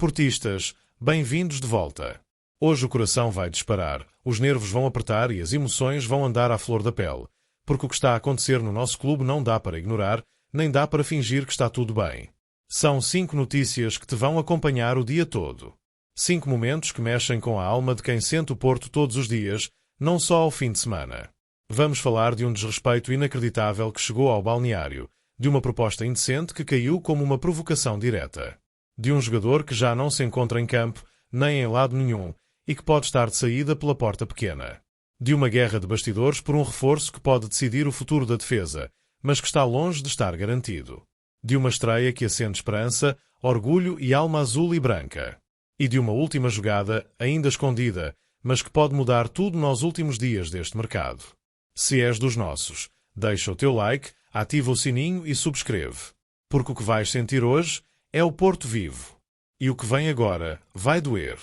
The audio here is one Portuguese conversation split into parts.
Portistas, bem-vindos de volta. Hoje o coração vai disparar, os nervos vão apertar e as emoções vão andar à flor da pele, porque o que está a acontecer no nosso clube não dá para ignorar, nem dá para fingir que está tudo bem. São 5 notícias que te vão acompanhar o dia todo. 5 momentos que mexem com a alma de quem sente o Porto todos os dias, não só ao fim de semana. Vamos falar de um desrespeito inacreditável que chegou ao balneário, de uma proposta indecente que caiu como uma provocação direta, de um jogador que já não se encontra em campo, nem em lado nenhum, e que pode estar de saída pela porta pequena, de uma guerra de bastidores por um reforço que pode decidir o futuro da defesa, mas que está longe de estar garantido, de uma estreia que acende esperança, orgulho e alma azul e branca, e de uma última jogada, ainda escondida, mas que pode mudar tudo nos últimos dias deste mercado. Se és dos nossos, deixa o teu like, ativa o sininho e subscreve, porque o que vais sentir hoje é o Porto vivo. E o que vem agora vai doer.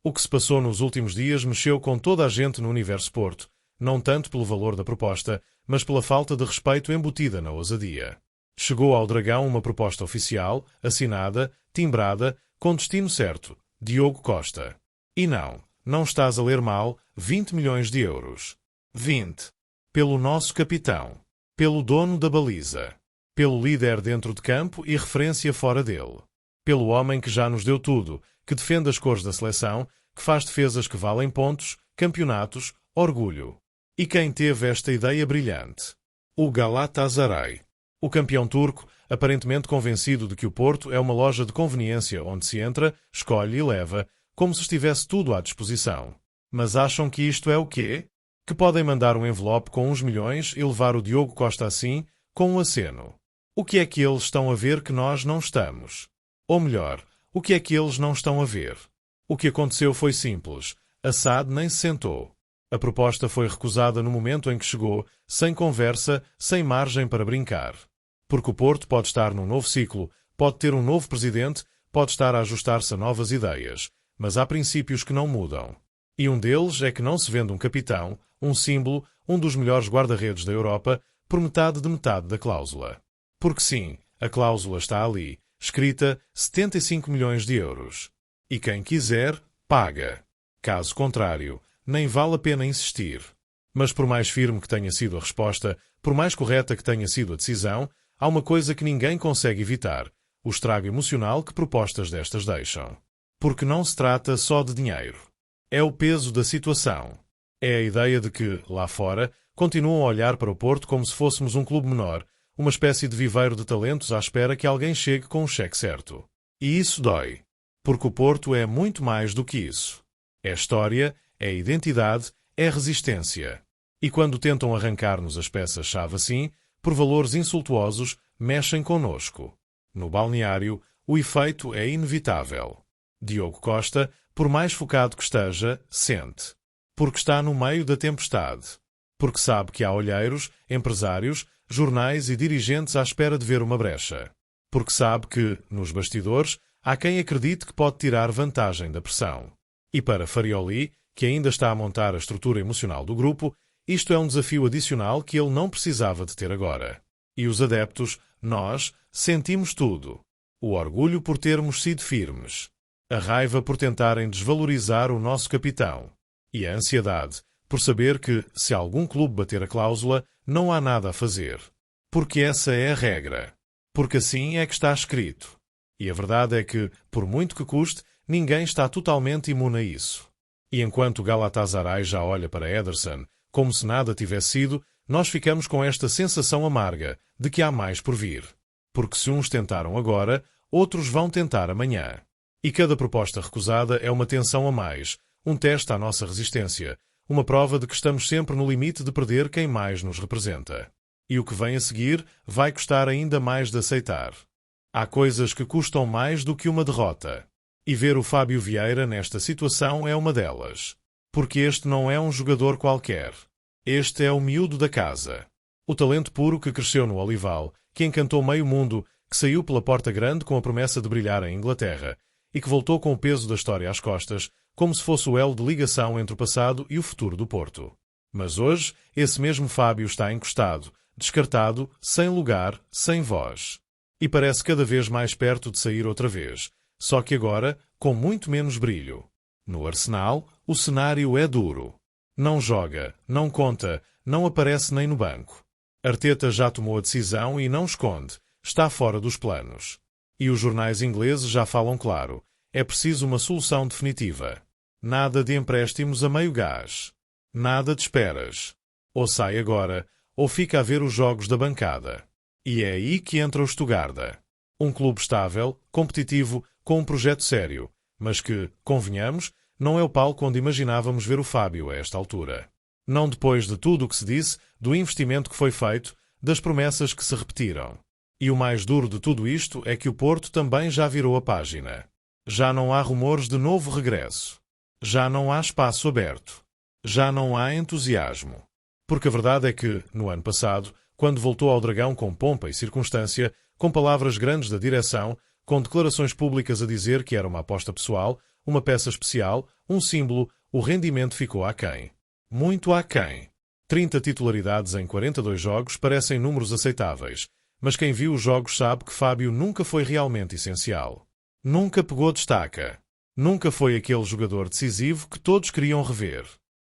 O que se passou nos últimos dias mexeu com toda a gente no universo Porto, não tanto pelo valor da proposta, mas pela falta de respeito embutida na ousadia. Chegou ao Dragão uma proposta oficial, assinada, timbrada, com destino certo, Diogo Costa. E não estás a ler mal, 20 milhões de euros. 20. Pelo nosso capitão. Pelo dono da baliza. Pelo líder dentro de campo e referência fora dele. Pelo homem que já nos deu tudo, que defende as cores da seleção, que faz defesas que valem pontos, campeonatos, orgulho. E quem teve esta ideia brilhante? O Galatasaray. O campeão turco, aparentemente convencido de que o Porto é uma loja de conveniência onde se entra, escolhe e leva, como se estivesse tudo à disposição. Mas acham que isto é o quê? Que podem mandar um envelope com uns milhões e levar o Diogo Costa assim, com um aceno. O que é que eles estão a ver que nós não estamos? Ou melhor, o que é que eles não estão a ver? O que aconteceu foi simples. Assad nem se sentou. A proposta foi recusada no momento em que chegou, sem conversa, sem margem para brincar. Porque o Porto pode estar num novo ciclo, pode ter um novo presidente, pode estar a ajustar-se a novas ideias, mas há princípios que não mudam. E um deles é que não se vende um capitão, um símbolo, um dos melhores guarda-redes da Europa, por metade da cláusula. Porque sim, a cláusula está ali, escrita 75 milhões de euros. E quem quiser, paga. Caso contrário, nem vale a pena insistir. Mas por mais firme que tenha sido a resposta, por mais correta que tenha sido a decisão, há uma coisa que ninguém consegue evitar, o estrago emocional que propostas destas deixam. Porque não se trata só de dinheiro. É o peso da situação. É a ideia de que, lá fora, continuam a olhar para o Porto como se fôssemos um clube menor, uma espécie de viveiro de talentos à espera que alguém chegue com o cheque certo. E isso dói. Porque o Porto é muito mais do que isso. É história, é identidade, é resistência. E quando tentam arrancar-nos as peças-chave assim, por valores insultuosos, mexem connosco. No balneário, o efeito é inevitável. Diogo Costa, por mais focado que esteja, sente. Porque está no meio da tempestade. Porque sabe que há olheiros, empresários, jornais e dirigentes à espera de ver uma brecha. Porque sabe que, nos bastidores, há quem acredite que pode tirar vantagem da pressão. E para Farioli, que ainda está a montar a estrutura emocional do grupo, isto é um desafio adicional que ele não precisava de ter agora. E os adeptos, nós, sentimos tudo. O orgulho por termos sido firmes. A raiva por tentarem desvalorizar o nosso capitão. E a ansiedade por saber que, se algum clube bater a cláusula, não há nada a fazer. Porque essa é a regra. Porque assim é que está escrito. E a verdade é que, por muito que custe, ninguém está totalmente imune a isso. E enquanto o Galatasaray já olha para Ederson, como se nada tivesse sido, nós ficamos com esta sensação amarga de que há mais por vir. Porque se uns tentaram agora, outros vão tentar amanhã. E cada proposta recusada é uma tensão a mais, um teste à nossa resistência, uma prova de que estamos sempre no limite de perder quem mais nos representa. E o que vem a seguir vai custar ainda mais de aceitar. Há coisas que custam mais do que uma derrota. E ver o Fábio Vieira nesta situação é uma delas. Porque este não é um jogador qualquer. Este é o miúdo da casa. O talento puro que cresceu no Olival, que encantou meio mundo, que saiu pela porta grande com a promessa de brilhar em Inglaterra, e que voltou com o peso da história às costas, como se fosse o elo de ligação entre o passado e o futuro do Porto. Mas hoje, esse mesmo Fábio está encostado, descartado, sem lugar, sem voz. E parece cada vez mais perto de sair outra vez, só que agora com muito menos brilho. No Arsenal, o cenário é duro. Não joga, não conta, não aparece nem no banco. Arteta já tomou a decisão e não esconde, está fora dos planos. E os jornais ingleses já falam claro, é preciso uma solução definitiva. Nada de empréstimos a meio gás. Nada de esperas. Ou sai agora, ou fica a ver os jogos da bancada. E é aí que entra o Stuttgart. Um clube estável, competitivo, com um projeto sério, mas que, convenhamos, não é o palco onde imaginávamos ver o Fábio a esta altura. Não depois de tudo o que se disse, do investimento que foi feito, das promessas que se repetiram. E o mais duro de tudo isto é que o Porto também já virou a página. Já não há rumores de novo regresso. Já não há espaço aberto. Já não há entusiasmo. Porque a verdade é que, no ano passado, quando voltou ao Dragão com pompa e circunstância, com palavras grandes da direção, com declarações públicas a dizer que era uma aposta pessoal, uma peça especial, um símbolo, o rendimento ficou aquém. Muito aquém. 30 titularidades em 42 jogos parecem números aceitáveis, mas quem viu os jogos sabe que Fábio nunca foi realmente essencial. Nunca pegou destaca. Nunca foi aquele jogador decisivo que todos queriam rever.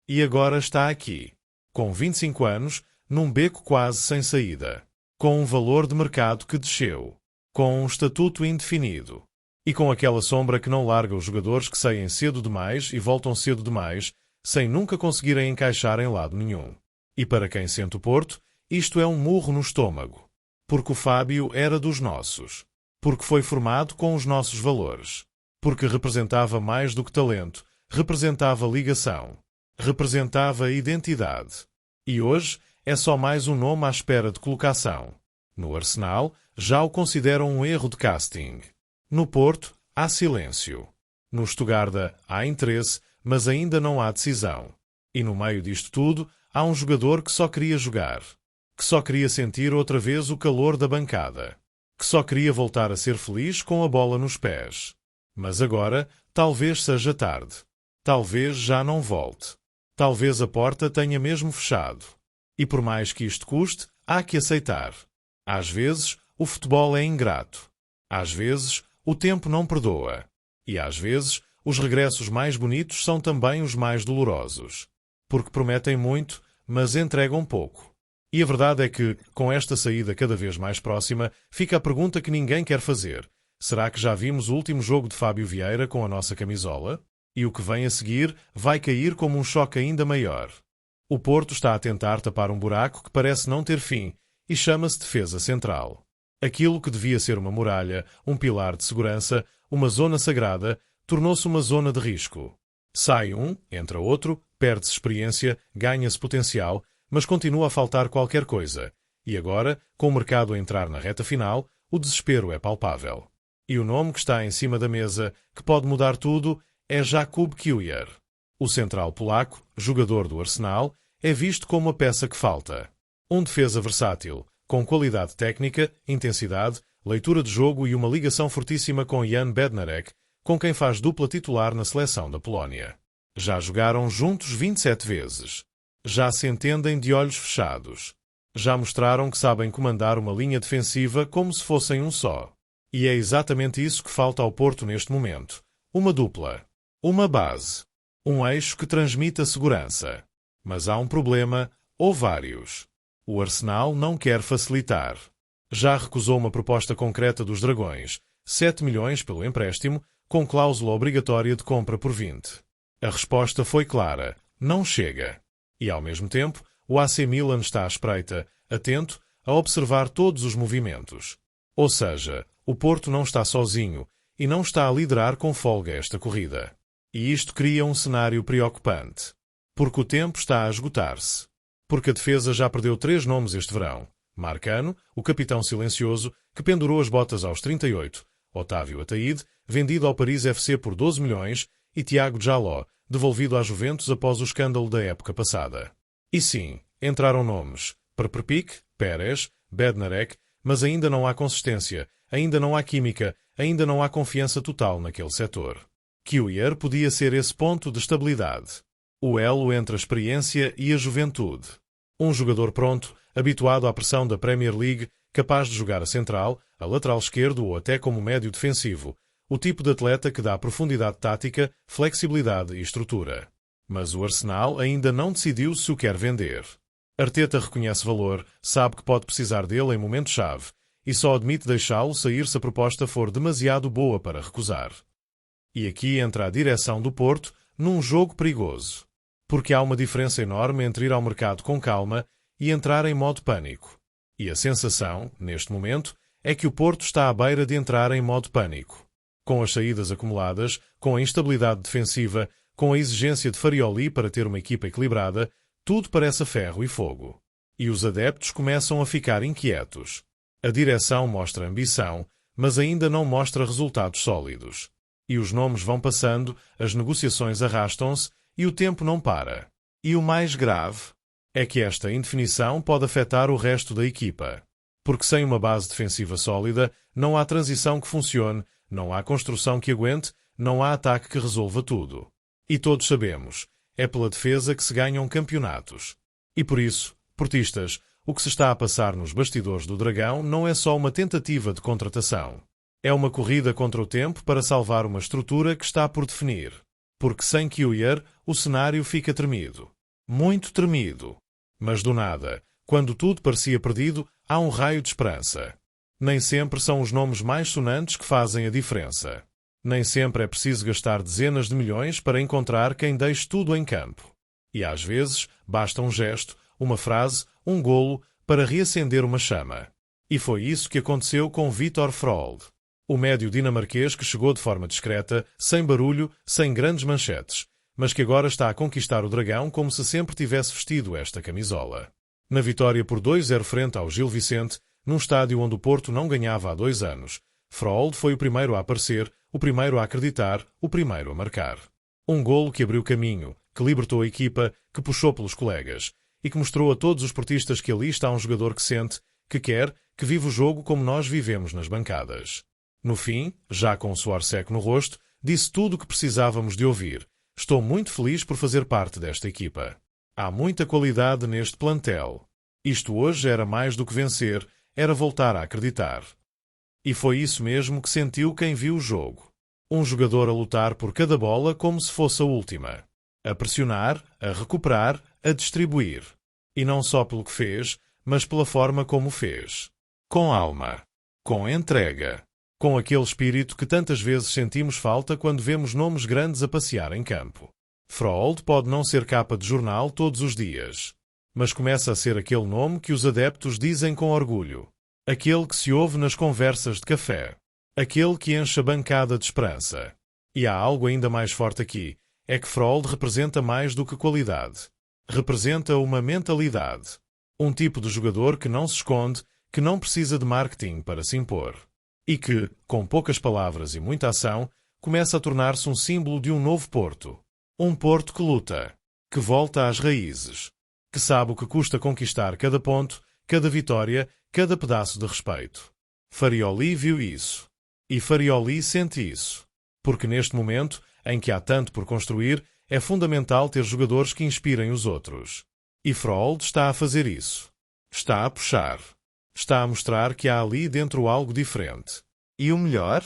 E agora está aqui, com 25 anos, num beco quase sem saída, com um valor de mercado que desceu, com um estatuto indefinido, e com aquela sombra que não larga os jogadores que saem cedo demais e voltam cedo demais, sem nunca conseguirem encaixar em lado nenhum. E para quem sente o Porto, isto é um murro no estômago. Porque o Fábio era dos nossos. Porque foi formado com os nossos valores. Porque representava mais do que talento, representava ligação, representava identidade. E hoje é só mais um nome à espera de colocação. No Arsenal, já o consideram um erro de casting. No Porto, há silêncio. No Stuttgart, há interesse, mas ainda não há decisão. E no meio disto tudo, há um jogador que só queria jogar. Que só queria sentir outra vez o calor da bancada. Que só queria voltar a ser feliz com a bola nos pés. Mas agora, talvez seja tarde. Talvez já não volte. Talvez a porta tenha mesmo fechado. E por mais que isto custe, há que aceitar. Às vezes, o futebol é ingrato. Às vezes, o tempo não perdoa. E às vezes, os regressos mais bonitos são também os mais dolorosos. Porque prometem muito, mas entregam pouco. E a verdade é que, com esta saída cada vez mais próxima, fica a pergunta que ninguém quer fazer. Será que já vimos o último jogo de Fábio Vieira com a nossa camisola? E o que vem a seguir vai cair como um choque ainda maior. O Porto está a tentar tapar um buraco que parece não ter fim e chama-se defesa central. Aquilo que devia ser uma muralha, um pilar de segurança, uma zona sagrada, tornou-se uma zona de risco. Sai um, entra outro, perde-se experiência, ganha-se potencial, mas continua a faltar qualquer coisa. E agora, com o mercado a entrar na reta final, o desespero é palpável. E o nome que está em cima da mesa, que pode mudar tudo, é Jakub Kiwior. O central polaco, jogador do Arsenal, é visto como a peça que falta. Um defesa versátil, com qualidade técnica, intensidade, leitura de jogo e uma ligação fortíssima com Jan Bednarek, com quem faz dupla titular na seleção da Polónia. Já jogaram juntos 27 vezes. Já se entendem de olhos fechados. Já mostraram que sabem comandar uma linha defensiva como se fossem um só. E é exatamente isso que falta ao Porto neste momento. Uma dupla. Uma base. Um eixo que transmita segurança. Mas há um problema, ou vários. O Arsenal não quer facilitar. Já recusou uma proposta concreta dos Dragões, 7 milhões pelo empréstimo, com cláusula obrigatória de compra por 20. A resposta foi clara, não chega. E, ao mesmo tempo, o AC Milan está à espreita, atento, a observar todos os movimentos. Ou seja, o Porto não está sozinho e não está a liderar com folga esta corrida. E isto cria um cenário preocupante. Porque o tempo está a esgotar-se. Porque a defesa já perdeu 3 nomes este verão. Marcano, o capitão silencioso, que pendurou as botas aos 38. Otávio Ataíde, vendido ao Paris FC por 12 milhões. E Tiago Jaló, devolvido à Juventus após o escândalo da época passada. E sim, entraram nomes. Perperpic, Pérez, Bednarek, mas ainda não há consistência, ainda não há química, ainda não há confiança total naquele setor. Kiwior podia ser esse ponto de estabilidade. O elo entre a experiência e a juventude. Um jogador pronto, habituado à pressão da Premier League, capaz de jogar a central, a lateral esquerdo ou até como médio defensivo. O tipo de atleta que dá profundidade tática, flexibilidade e estrutura. Mas o Arsenal ainda não decidiu se o quer vender. Arteta reconhece valor, sabe que pode precisar dele em momento-chave e só admite deixá-lo sair se a proposta for demasiado boa para recusar. E aqui entra a direção do Porto num jogo perigoso. Porque há uma diferença enorme entre ir ao mercado com calma e entrar em modo pânico. E a sensação, neste momento, é que o Porto está à beira de entrar em modo pânico. Com as saídas acumuladas, com a instabilidade defensiva, com a exigência de Farioli para ter uma equipa equilibrada, tudo parece a ferro e fogo. E os adeptos começam a ficar inquietos. A direção mostra ambição, mas ainda não mostra resultados sólidos. E os nomes vão passando, as negociações arrastam-se e o tempo não para. E o mais grave é que esta indefinição pode afetar o resto da equipa. Porque sem uma base defensiva sólida, não há transição que funcione, não há construção que aguente, não há ataque que resolva tudo. E todos sabemos, é pela defesa que se ganham campeonatos. E por isso, portistas, o que se está a passar nos bastidores do Dragão não é só uma tentativa de contratação. É uma corrida contra o tempo para salvar uma estrutura que está por definir. Porque sem Kjær, o cenário fica tremido. Muito tremido. Mas do nada, quando tudo parecia perdido, há um raio de esperança. Nem sempre são os nomes mais sonantes que fazem a diferença. Nem sempre é preciso gastar dezenas de milhões para encontrar quem deixe tudo em campo. E às vezes, basta um gesto, uma frase, um golo, para reacender uma chama. E foi isso que aconteceu com Vitor Froholt. O médio dinamarquês que chegou de forma discreta, sem barulho, sem grandes manchetes, mas que agora está a conquistar o Dragão como se sempre tivesse vestido esta camisola. Na vitória por 2-0 frente ao Gil Vicente, num estádio onde o Porto não ganhava há 2 anos, Froholt foi o primeiro a aparecer, o primeiro a acreditar, o primeiro a marcar. Um golo que abriu caminho, que libertou a equipa, que puxou pelos colegas e que mostrou a todos os portistas que ali está um jogador que sente, que quer, que vive o jogo como nós vivemos nas bancadas. No fim, já com o suor seco no rosto, disse tudo o que precisávamos de ouvir. Estou muito feliz por fazer parte desta equipa. Há muita qualidade neste plantel. Isto hoje era mais do que vencer, era voltar a acreditar. E foi isso mesmo que sentiu quem viu o jogo. Um jogador a lutar por cada bola como se fosse a última. A pressionar, a recuperar, a distribuir. E não só pelo que fez, mas pela forma como fez. Com alma. Com entrega. Com aquele espírito que tantas vezes sentimos falta quando vemos nomes grandes a passear em campo. Froholt pode não ser capa de jornal todos os dias, mas começa a ser aquele nome que os adeptos dizem com orgulho. Aquele que se ouve nas conversas de café. Aquele que enche a bancada de esperança. E há algo ainda mais forte aqui, é que Froholt representa mais do que qualidade. Representa uma mentalidade. Um tipo de jogador que não se esconde, que não precisa de marketing para se impor. E que, com poucas palavras e muita ação, começa a tornar-se um símbolo de um novo Porto. Um Porto que luta, que volta às raízes, que sabe o que custa conquistar cada ponto, cada vitória, cada pedaço de respeito. Farioli viu isso. E Farioli sente isso. Porque neste momento, em que há tanto por construir, é fundamental ter jogadores que inspirem os outros. E Froholt está a fazer isso. Está a puxar. Está a mostrar que há ali dentro algo diferente. E o melhor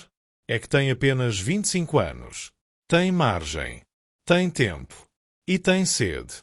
é que tem apenas 25 anos. Tem margem. Tem tempo. E tem sede.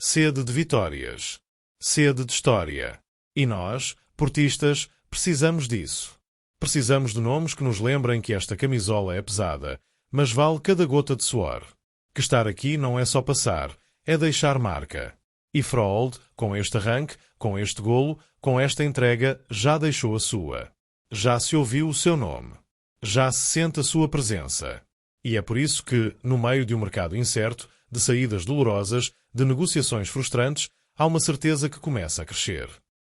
Sede de vitórias. Sede de história. E nós, portistas, precisamos disso. Precisamos de nomes que nos lembrem que esta camisola é pesada, mas vale cada gota de suor. Que estar aqui não é só passar, é deixar marca. E Froholt, com este arranque, com este golo, com esta entrega, já deixou a sua. Já se ouviu o seu nome. Já se sente a sua presença. E é por isso que, no meio de um mercado incerto, de saídas dolorosas, de negociações frustrantes, há uma certeza que começa a crescer.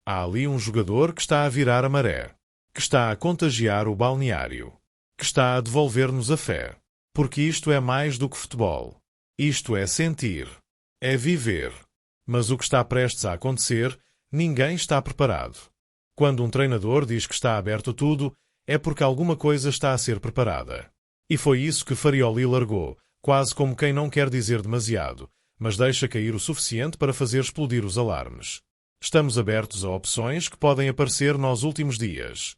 Há ali um jogador que está a virar a maré, que está a contagiar o balneário, que está a devolver-nos a fé. Porque isto é mais do que futebol. Isto é sentir. É viver. Mas o que está prestes a acontecer, ninguém está preparado. Quando um treinador diz que está aberto a tudo, é porque alguma coisa está a ser preparada. E foi isso que Farioli largou, quase como quem não quer dizer demasiado, mas deixa cair o suficiente para fazer explodir os alarmes. Estamos abertos a opções que podem aparecer nos últimos dias.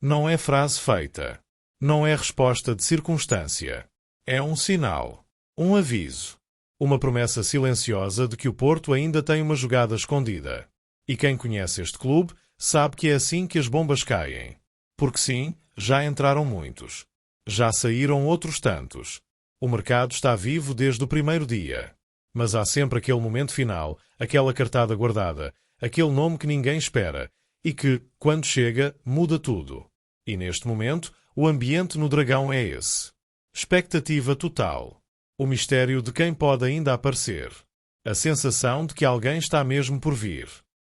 Não é frase feita. Não é resposta de circunstância. É um sinal, um aviso, uma promessa silenciosa de que o Porto ainda tem uma jogada escondida. E quem conhece este clube sabe que é assim que as bombas caem. Porque sim, já entraram muitos. Já saíram outros tantos. O mercado está vivo desde o primeiro dia. Mas há sempre aquele momento final, aquela cartada guardada, aquele nome que ninguém espera e que, quando chega, muda tudo. E neste momento, o ambiente no Dragão é esse. Expectativa total. O mistério de quem pode ainda aparecer. A sensação de que alguém está mesmo por vir.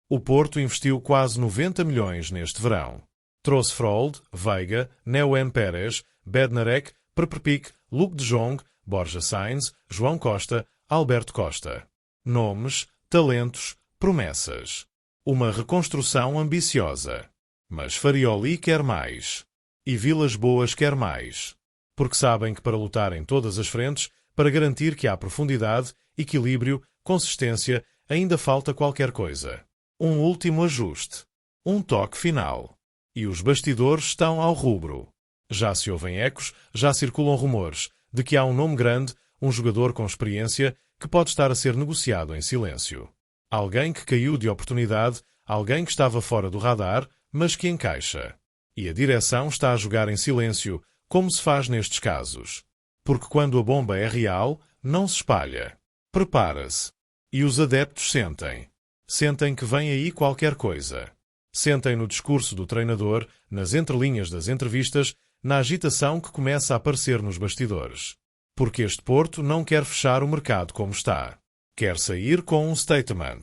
O Porto investiu quase 90 milhões neste verão. Trouxe Frold, Veiga, Neuen Pérez, Bednarek, Preppic, Luc de Jong, Borja Sainz, João Costa, Alberto Costa. Nomes, talentos, promessas. Uma reconstrução ambiciosa. Mas Farioli quer mais. E Vilas Boas quer mais. Porque sabem que para lutar em todas as frentes, para garantir que há profundidade, equilíbrio, consistência, ainda falta qualquer coisa. Um último ajuste. Um toque final. E os bastidores estão ao rubro. Já se ouvem ecos, já circulam rumores de que há um nome grande, um jogador com experiência, que pode estar a ser negociado em silêncio. Alguém que caiu de oportunidade, alguém que estava fora do radar, mas que encaixa. E a direção está a jogar em silêncio, como se faz nestes casos. Porque quando a bomba é real, não se espalha. Prepara-se. E os adeptos sentem. Sentem que vem aí qualquer coisa. Sentem no discurso do treinador, nas entrelinhas das entrevistas, na agitação que começa a aparecer nos bastidores. Porque este Porto não quer fechar o mercado como está. Quer sair com um statement.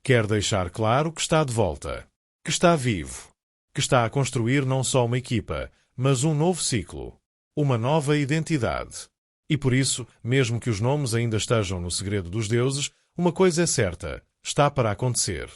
Quer deixar claro que está de volta. Que está vivo. Que está a construir não só uma equipa, mas um novo ciclo. Uma nova identidade. E por isso, mesmo que os nomes ainda estejam no segredo dos deuses, uma coisa é certa, está para acontecer.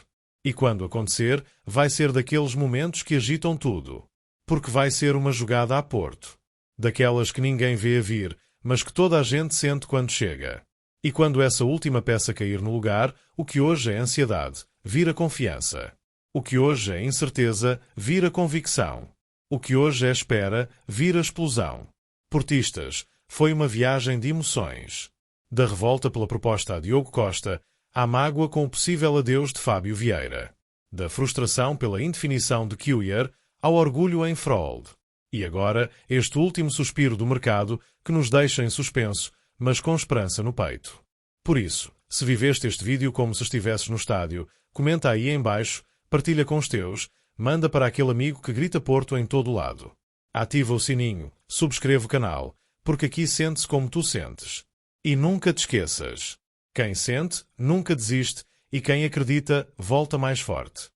E quando acontecer, vai ser daqueles momentos que agitam tudo. Porque vai ser uma jogada a Porto. Daquelas que ninguém vê a vir, mas que toda a gente sente quando chega. E quando essa última peça cair no lugar, o que hoje é ansiedade, vira confiança. O que hoje é incerteza, vira convicção. O que hoje é espera, vira explosão. Portistas, foi uma viagem de emoções. Da revolta pela proposta a Diogo Costa, à mágoa com o possível adeus de Fábio Vieira. Da frustração pela indefinição de Kewyer, ao orgulho em Frold. E agora, este último suspiro do mercado que nos deixa em suspenso, mas com esperança no peito. Por isso, se viveste este vídeo como se estivesses no estádio, comenta aí em baixo, partilha com os teus, manda para aquele amigo que grita Porto em todo o lado. Ativa o sininho, subscreve o canal, porque aqui sente-se como tu sentes. E nunca te esqueças. Quem sente, nunca desiste, e quem acredita, volta mais forte.